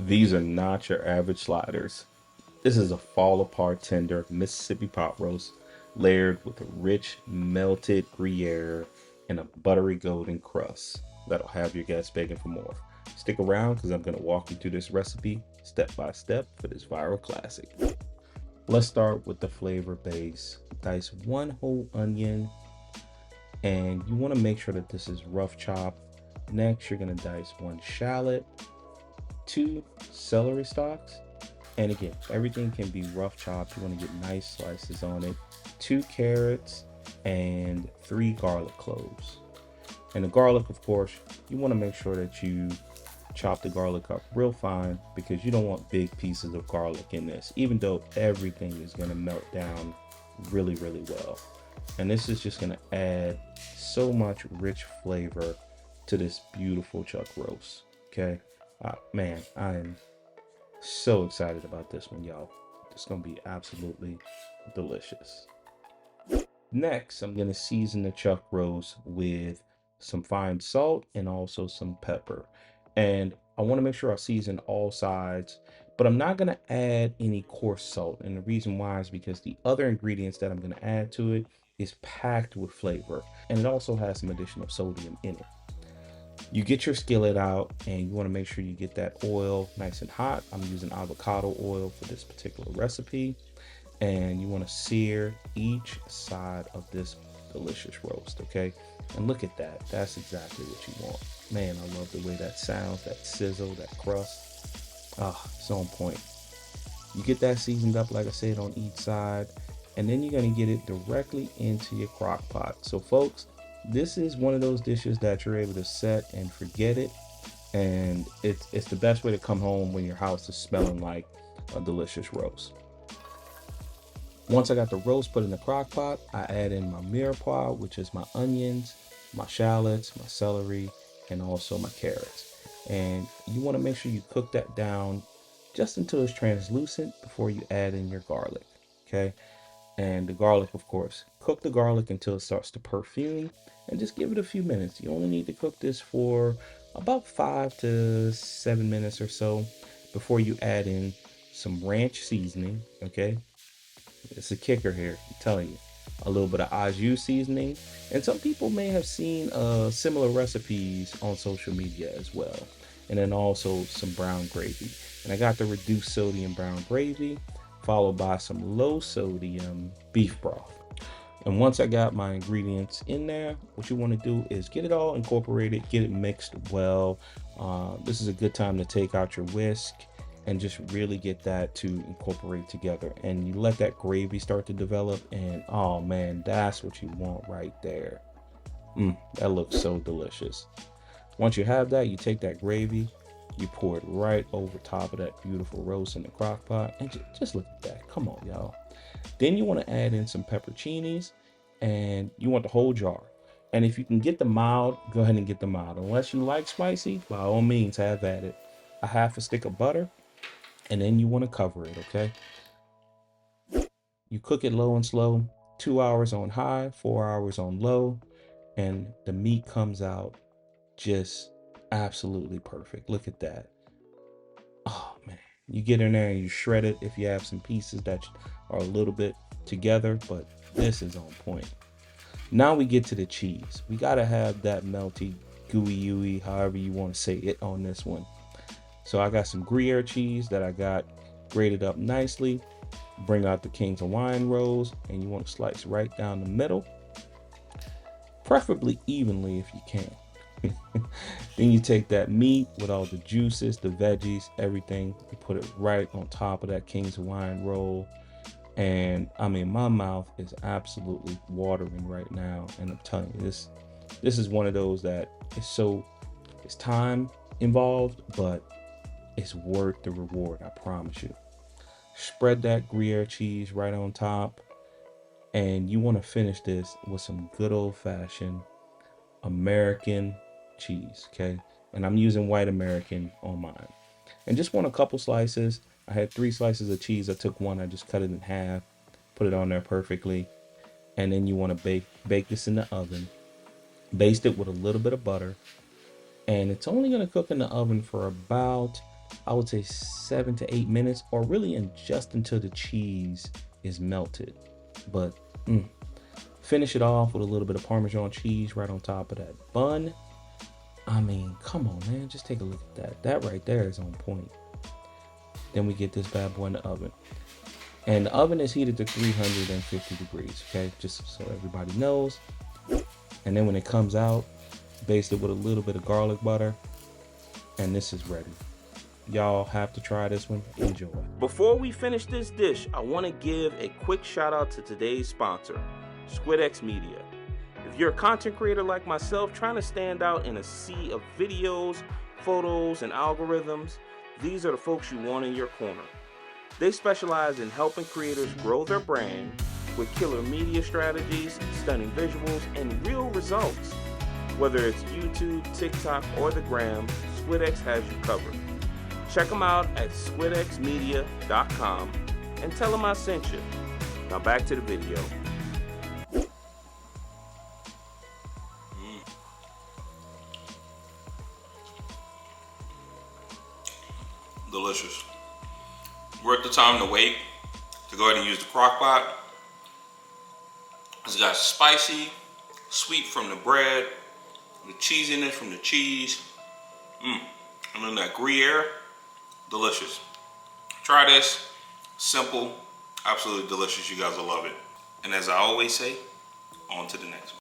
These are not your average sliders. This is a fall apart tender Mississippi pot roast layered with a rich melted Gruyere and a buttery golden crust that'll have your guests begging for more. Stick around because I'm going to walk you through this recipe step by step for this viral classic. Let's start with the flavor base. Dice one whole onion, and you want to make sure that this is rough chopped. Next, you're going to dice one shallot, two celery stalks, and again, everything can be rough chopped. You want to get nice slices on it. Two carrots and three garlic cloves. And the garlic, of course, you want to make sure that you chop the garlic up real fine because you don't want big pieces of garlic in this, even though everything is going to melt down really, really well. And this is just going to add so much rich flavor to this beautiful chuck roast. Okay. Man, I am so excited about this one, y'all. It's going to be absolutely delicious. Next, I'm going to season the chuck roast with some fine salt and also some pepper. And I want to make sure I season all sides, but I'm not going to add any coarse salt. And the reason why is because the other ingredients that I'm going to add to it is packed with flavor, and it also has some additional sodium in it. You get your skillet out and you want to make sure you get that oil nice and hot. I'm using avocado oil for this particular recipe. And you want to sear each side of this delicious roast, okay? And look at that. That's exactly what you want. Man, I love the way that sounds, that sizzle, that crust. Ah, so on point. You get that seasoned up, like I said, on each side, and then you're going to get it directly into your crock pot. So folks, this is one of those dishes that you're able to set and forget it, and it's the best way to come home when your house is smelling like a delicious roast. Once I got the roast put in the crock pot, I add in my mirepoix, which is my onions, my shallots, my celery, and also my carrots. And you want to make sure you cook that down just until it's translucent before you add in your garlic. Okay. And the garlic, of course, cook the garlic until it starts to perfume and just give it a few minutes. You only need to cook this for about 5 to 7 minutes or so before you add in some ranch seasoning. Okay. It's a kicker here, I'm telling you. A little bit of au jus seasoning, and some people may have seen similar recipes on social media as well. And then also some brown gravy. And I got the reduced sodium brown gravy, followed by some low sodium beef broth. And once I got my ingredients in there, what you want to do is get it all incorporated, get it mixed well. This is a good time to take out your whisk and just really get that to incorporate together. And you let that gravy start to develop, and oh man, that's what you want right there. That looks so delicious. Once you have that, you take that gravy, you pour it right over top of that beautiful roast in the crock pot, and just look at that. Come on, y'all. Then you want to add in some pepperoncinis, and you want the whole jar. And if you can get the mild, go ahead and get the mild. Unless you like spicy, by all means, have at it. A half a stick of butter, and then you want to cover it, okay? You cook it low and slow, 2 hours on high, 4 hours on low, and the meat comes out just absolutely perfect. Look at that. Oh man, you get in there and you shred it if you have some pieces that are a little bit together, but this is on point. Now we get to the cheese. We gotta have that melty, gooey, ooey, however you want to say it on this one. So I got some Gruyere cheese that I got grated up nicely. Bring out the King Hawaiian rolls, and you want to slice right down the middle, preferably evenly if you can. Then you take that meat with all the juices, the veggies, everything, you put it right on top of that King's Hawaiian roll. And I mean, my mouth is absolutely watering right now. And I'm telling you, this is one of those that it's time involved, but it's worth the reward, I promise you. Spread that Gruyere cheese right on top, and you want to finish this with some good old-fashioned American cheese, okay? And I'm using white American on mine. And just want a couple slices. I had 3 slices of cheese. I took one, I just cut it in half, put it on there perfectly. And then you want to bake this in the oven. Baste it with a little bit of butter, and it's only going to cook in the oven for about I would say 7 to 8 minutes, or really in just until the cheese is melted. But finish it off with a little bit of Parmesan cheese right on top of that bun. I mean, come on, man, just take a look at that. That right there is on point. Then we get this bad boy in the oven. And the oven is heated to 350 degrees, okay? Just so everybody knows. And then when it comes out, baste it with a little bit of garlic butter. And this is ready. Y'all have to try this one. Enjoy. Before we finish this dish, I want to give a quick shout out to today's sponsor, SquidX Media. If you're a content creator like myself trying to stand out in a sea of videos, photos, and algorithms, these are the folks you want in your corner. They specialize in helping creators grow their brand with killer media strategies, stunning visuals, and real results. Whether it's YouTube, TikTok, or the gram, SquidX has you covered. Check them out at squidxmedia.com and tell them I sent you. Now back to the video. Delicious. Worth the time to wait to go ahead and use the crock pot. It's got spicy, sweet from the bread, the cheesiness from the cheese, and then that Gruyere, delicious. Try this, simple, absolutely delicious. You guys will love it. And as I always say, on to the next one.